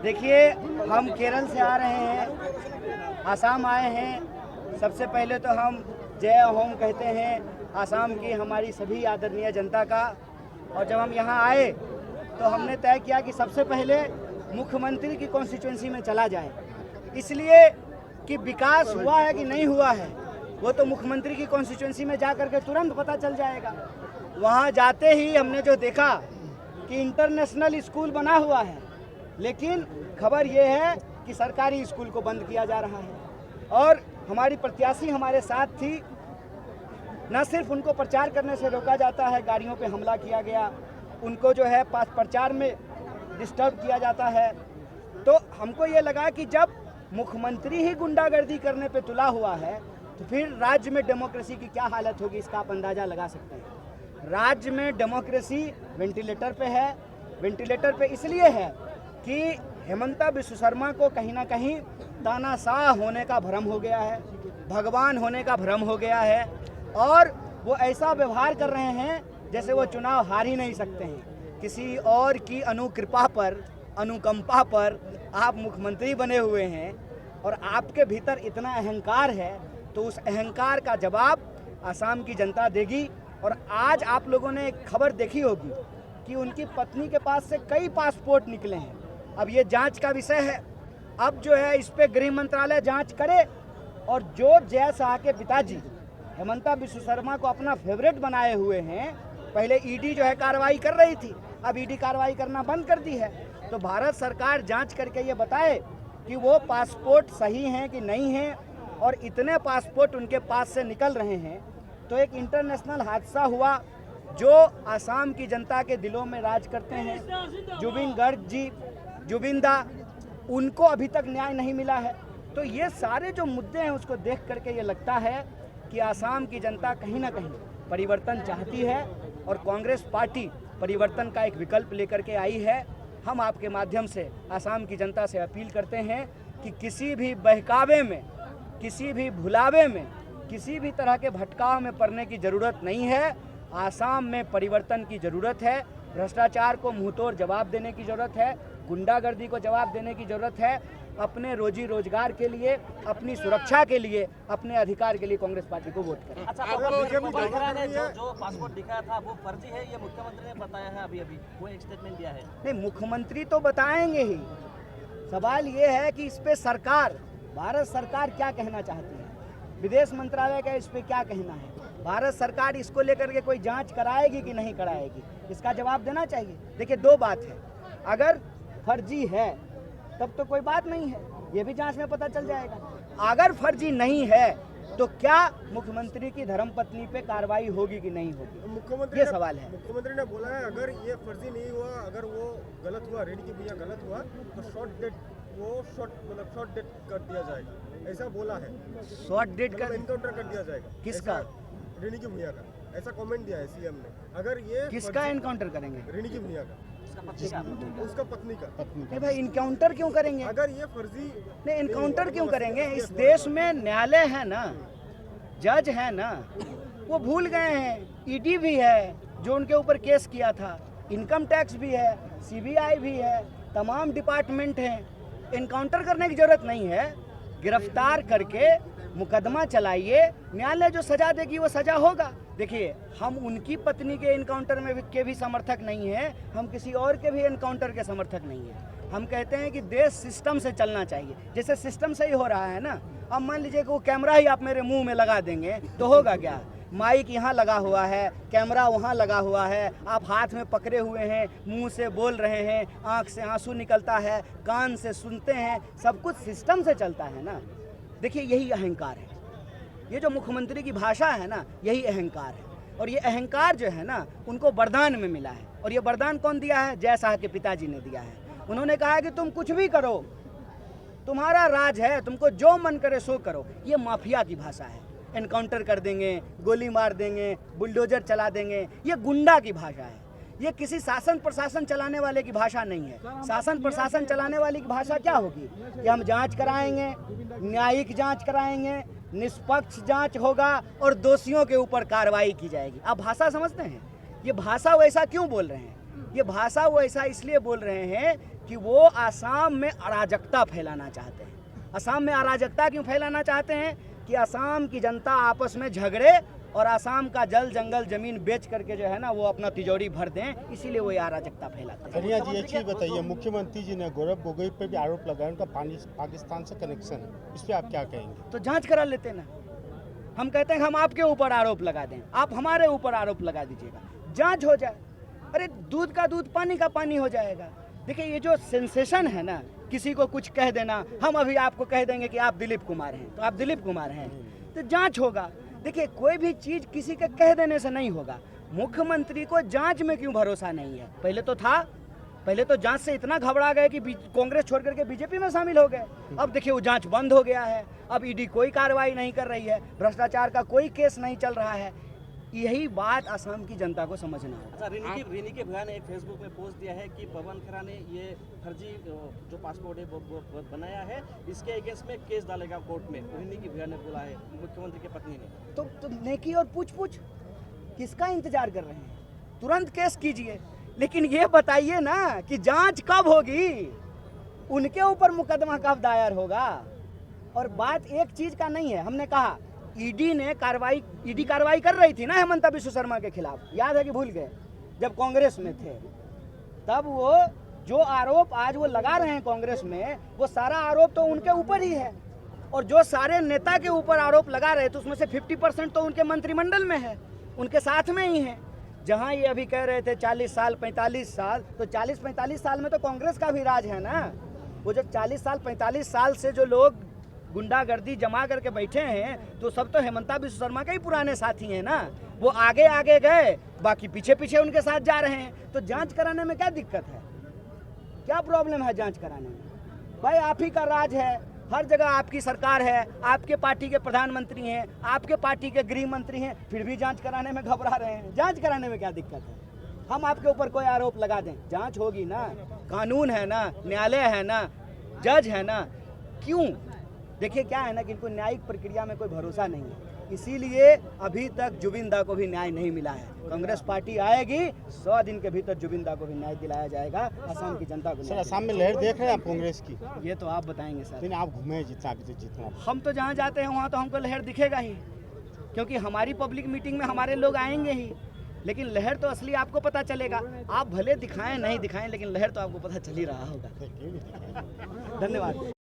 देखिए, हम केरल से आ रहे हैं, आसाम आए हैं। सबसे पहले तो हम जय होम कहते हैं आसाम की हमारी सभी आदरणीय जनता का। और जब हम यहाँ आए तो हमने तय किया कि सबसे पहले मुख्यमंत्री की कॉन्स्टिट्यूंसी में चला जाए, इसलिए कि विकास हुआ है कि नहीं हुआ है वो तो मुख्यमंत्री की कॉन्स्टिट्यूंसी में जा कर के तुरंत पता चल जाएगा। वहाँ जाते ही हमने जो देखा कि इंटरनेशनल स्कूल बना हुआ है, लेकिन खबर ये है कि सरकारी स्कूल को बंद किया जा रहा है। और हमारी प्रत्याशी हमारे साथ थी, न सिर्फ उनको प्रचार करने से रोका जाता है, गाड़ियों पे हमला किया गया, उनको जो है प्रचार में डिस्टर्ब किया जाता है। तो हमको ये लगा कि जब मुख्यमंत्री ही गुंडागर्दी करने पे तुला हुआ है तो फिर राज्य में डेमोक्रेसी की क्या हालत होगी, इसका आप अंदाज़ा लगा सकते हैं। राज्य में डेमोक्रेसी वेंटिलेटर पे है। वेंटिलेटर पे इसलिए है कि हेमंता बिस्व शर्मा को कहीं ना कहीं तानाशाह होने का भ्रम हो गया है, भगवान होने का भ्रम हो गया है, और वो ऐसा व्यवहार कर रहे हैं जैसे वो चुनाव हार ही नहीं सकते हैं। किसी और की अनुकृपा पर, अनुकंपा पर आप मुख्यमंत्री बने हुए हैं और आपके भीतर इतना अहंकार है, तो उस अहंकार का जवाब आसाम की जनता देगी। और आज आप लोगों ने एक खबर देखी होगी कि उनकी पत्नी के पास से कई पासपोर्ट निकले हैं। अब ये जांच का विषय है, अब जो है इस पे गृह मंत्रालय जांच करे, और जो जय शाह के पिताजी हेमंता बिस्व शर्मा को अपना फेवरेट बनाए हुए हैं, पहले ईडी जो है कार्रवाई कर रही थी, अब ईडी कार्रवाई करना बंद कर दी है। तो भारत सरकार जांच करके ये बताए कि वो पासपोर्ट सही हैं कि नहीं हैं, और इतने पासपोर्ट उनके पास से निकल रहे हैं तो एक इंटरनेशनल हादसा हुआ। जो आसाम की जनता के दिलों में राज करते हैं, जुबिन गर्ग जी, जुबिंदा, उनको अभी तक न्याय नहीं मिला है। तो ये सारे जो मुद्दे हैं उसको देख करके ये लगता है कि आसाम की जनता कहीं ना कहीं परिवर्तन चाहती है, और कांग्रेस पार्टी परिवर्तन का एक विकल्प लेकर के आई है। हम आपके माध्यम से आसाम की जनता से अपील करते हैं कि किसी भी बहकावे में, किसी भी भुलावे में, किसी भी तरह के भटकाव में पड़ने की ज़रूरत नहीं है। आसाम में परिवर्तन की ज़रूरत है, भ्रष्टाचार को मुंहतोड़ जवाब देने की ज़रूरत है, गुंडागर्दी को जवाब देने की ज़रूरत है। अपने रोजी रोजगार के लिए, अपनी सुरक्षा के लिए, अपने अधिकार के लिए कांग्रेस पार्टी को वोट करें। अच्छा, जो पासपोर्ट दिखाया था वो फर्जी है, ये मुख्यमंत्री ने बताया है, अभी वो एक स्टेटमेंट दिया है। नहीं, मुख्यमंत्री तो बताएंगे ही, सवाल ये है कि इस पे सरकार, भारत सरकार क्या कहना चाहती है, विदेश मंत्रालय का इस पे क्या कहना है, भारत सरकार इसको लेकर के कोई जांच कराएगी कि नहीं कराएगी, इसका जवाब देना चाहिए। देखिए, दो बात है, अगर फर्जी है तब तो कोई बात नहीं है, ये भी जांच में पता चल जाएगा। अगर फर्जी नहीं है तो क्या मुख्यमंत्री की धर्मपत्नी पे कार्रवाई होगी कि नहीं होगी, ये सवाल है। मुख्यमंत्री ने बोला है अगर ये फर्जी नहीं हुआ, अगर वो गलत हुआ, रेड्डी की भैया गलत हुआ तो शॉर्ट डेट कर दिया जाएगा, ऐसा बोला है। शॉर्ट डेट का एनकाउंटर कर दिया जाएगा। किसका? रेड्डी की भैया का ऐसा कमेंट दिया है सीएम ने। अगर ये किसका एनकाउंटर करेंगे? रेड्डी की भैया का, उसका पत्नी का। नहीं भाई, इनकाउंटर क्यों करेंगे? अगर ये फर्जी नहीं, इनकाउंटर क्यों करेंगे? इस देश में न्यायालय है ना, जज है ना, वो भूल गए हैं। ईडी भी है जो उनके ऊपर केस किया था, इनकम टैक्स भी है, सीबीआई भी है, तमाम डिपार्टमेंट हैं। इनकाउंटर करने की जरूरत नहीं है, गिरफ्तार करके मुकदमा चलाइए, न्यायालय जो सजा देगी वो सजा होगा। देखिए, हम उनकी पत्नी के इनकाउंटर में के भी समर्थक नहीं हैं, हम किसी और के भी इनकाउंटर के समर्थक नहीं हैं। हम कहते हैं कि देश सिस्टम से चलना चाहिए, जैसे सिस्टम से ही हो रहा है ना। अब मान लीजिए कि वो कैमरा ही आप मेरे मुंह में लगा देंगे तो होगा क्या? माइक यहाँ लगा हुआ है, कैमरा वहाँ लगा हुआ है, आप हाथ में पकड़े हुए हैं, मुंह से बोल रहे हैं, आँख से आंसू निकलता है, कान से सुनते हैं, सब कुछ सिस्टम से चलता है ना। देखिए, यही अहंकार है, ये जो मुख्यमंत्री की भाषा है ना, यही अहंकार है। और ये अहंकार जो है ना, उनको वरदान में मिला है। और ये वरदान कौन दिया है? जय शाह के पिताजी ने दिया है। उन्होंने कहा है कि तुम कुछ भी करो, तुम्हारा राज है, तुमको जो मन करे सो करो। ये माफिया की भाषा है, एनकाउंटर कर देंगे, गोली मार देंगे, बुलडोजर चला देंगे, ये गुंडा की भाषा है। ये किसी शासन प्रशासन चलाने वाले की भाषा नहीं है। शासन प्रशासन चलाने वाले की भाषा क्या होगी कि हम जांच कराएंगे, न्यायिक जांच कराएंगे, निष्पक्ष जांच होगा और दोषियों के ऊपर कार्रवाई की जाएगी। आप भाषा समझते हैं? ये भाषा वैसा क्यों बोल रहे हैं? ये भाषा वो ऐसा इसलिए बोल रहे हैं कि वो आसाम में अराजकता फैलाना चाहते हैं। असम में अराजकता क्यों फैलाना चाहते हैं कि असम की जनता आपस में झगड़े और असम का जल जंगल जमीन बेच करके जो है ना वो अपना तिजोरी भर दें, इसीलिए वो ये अराजकता फैलाते हैं। कन्हैया जी, एक चीज़ बताइए, मुख्यमंत्री जी ने गौरव गोगोई पे भी आरोप लगाया उनका पाकिस्तान से कनेक्शन है, इस पर आप क्या कहेंगे? तो जांच करा लेते ना। हम कहते हैं हम आपके ऊपर आरोप लगा दें, आप हमारे ऊपर आरोप लगा दीजिएगा, जांच हो जाए। अरे दूध का दूध पानी का पानी हो जाएगा। देखिए ये जो सेंसेशन है ना, किसी को कुछ कह देना, हम अभी आपको कह देंगे कि आप दिलीप कुमार हैं तो आप दिलीप कुमार हैं, तो जांच होगा। देखिए कोई भी चीज़ किसी के कह देने से नहीं होगा। मुख्यमंत्री को जांच में क्यों भरोसा नहीं है? पहले तो था, पहले तो जांच से इतना घबरा गए कि कांग्रेस छोड़ करके बीजेपी में शामिल हो गए। अब देखिए वो जांच बंद हो गया है, अब ईडी कोई कार्रवाई नहीं कर रही है, भ्रष्टाचार का कोई केस नहीं चल रहा है। यही बात असम की जनता को समझना है। अच्छा, रिनी के भैया ने एक फेसबुक में पोस्ट दिया है कि पवन खेरा ने ये फर्जी जो पासपोर्ट है वो बनाया है, इसके अगेंस्ट में केस डालेगा कोर्ट में। रिनी के भैया ने बोला है, मुख्यमंत्री की पत्नी ने। तो नेकी और पूछ किसका इंतजार कर रहे हैं? तुरंत केस कीजिए, लेकिन ये बताइए ना कि जांच कब होगी, उनके ऊपर मुकदमा कब दायर होगा। और बात एक चीज का नहीं है, हमने कहा ईडी कार्रवाई कर रही थी ना हेमंता बिश्व शर्मा के खिलाफ, याद है कि भूल गए? जब कांग्रेस में थे तब वो जो आरोप आज वो लगा रहे हैं कांग्रेस में, वो सारा आरोप तो उनके ऊपर ही है। और जो सारे नेता के ऊपर आरोप लगा रहे थे उसमें से 50% तो उनके मंत्रिमंडल में है, उनके साथ में ही है। जहां ये अभी कह रहे थे 40 साल 45 साल, तो 40-45 साल में तो कांग्रेस का भी राज है ना। वो जो 40 साल 45 साल से जो लोग गुंडागर्दी जमा करके बैठे हैं, तो सब तो हेमंता बिश्व शर्मा के ही पुराने साथी हैं ना। वो आगे आगे गए, बाकी पीछे पीछे उनके साथ जा रहे हैं। तो जांच कराने में क्या दिक्कत है? क्या प्रॉब्लम है जांच कराने में? भाई आप ही का राज है, हर जगह आपकी सरकार है, आपके पार्टी के प्रधानमंत्री हैं, आपके पार्टी के गृह मंत्री हैं, फिर भी जांच कराने में घबरा रहे हैं। जांच कराने में क्या दिक्कत है? हम आपके ऊपर कोई आरोप लगा दें, जांच होगी ना, कानून है ना, न्यायालय है ना, जज है ना। क्यों? देखिए क्या है ना कि इनको न्यायिक प्रक्रिया में कोई भरोसा नहीं है, इसीलिए अभी तक जुबिंदा को भी न्याय नहीं मिला है। कांग्रेस पार्टी आएगी, 100 दिन के भीतर जुबिंदा को भी न्याय दिलाया जाएगा, असम की जनता को। सर असम में लहर देख रहे हैं आप कांग्रेस की? ये तो आप बताएंगे सर। लेकिन आप घूमे जितना अभी तो जितना हम तो जहाँ जाते हैं वहाँ तो हमको लहर दिखेगा ही, क्योंकि हमारी पब्लिक मीटिंग में हमारे लोग आएंगे ही। लेकिन लहर तो असली आपको पता चलेगा, आप भले दिखाएं नहीं दिखाएं, लेकिन लहर तो आपको पता चल ही रहा होगा। धन्यवाद।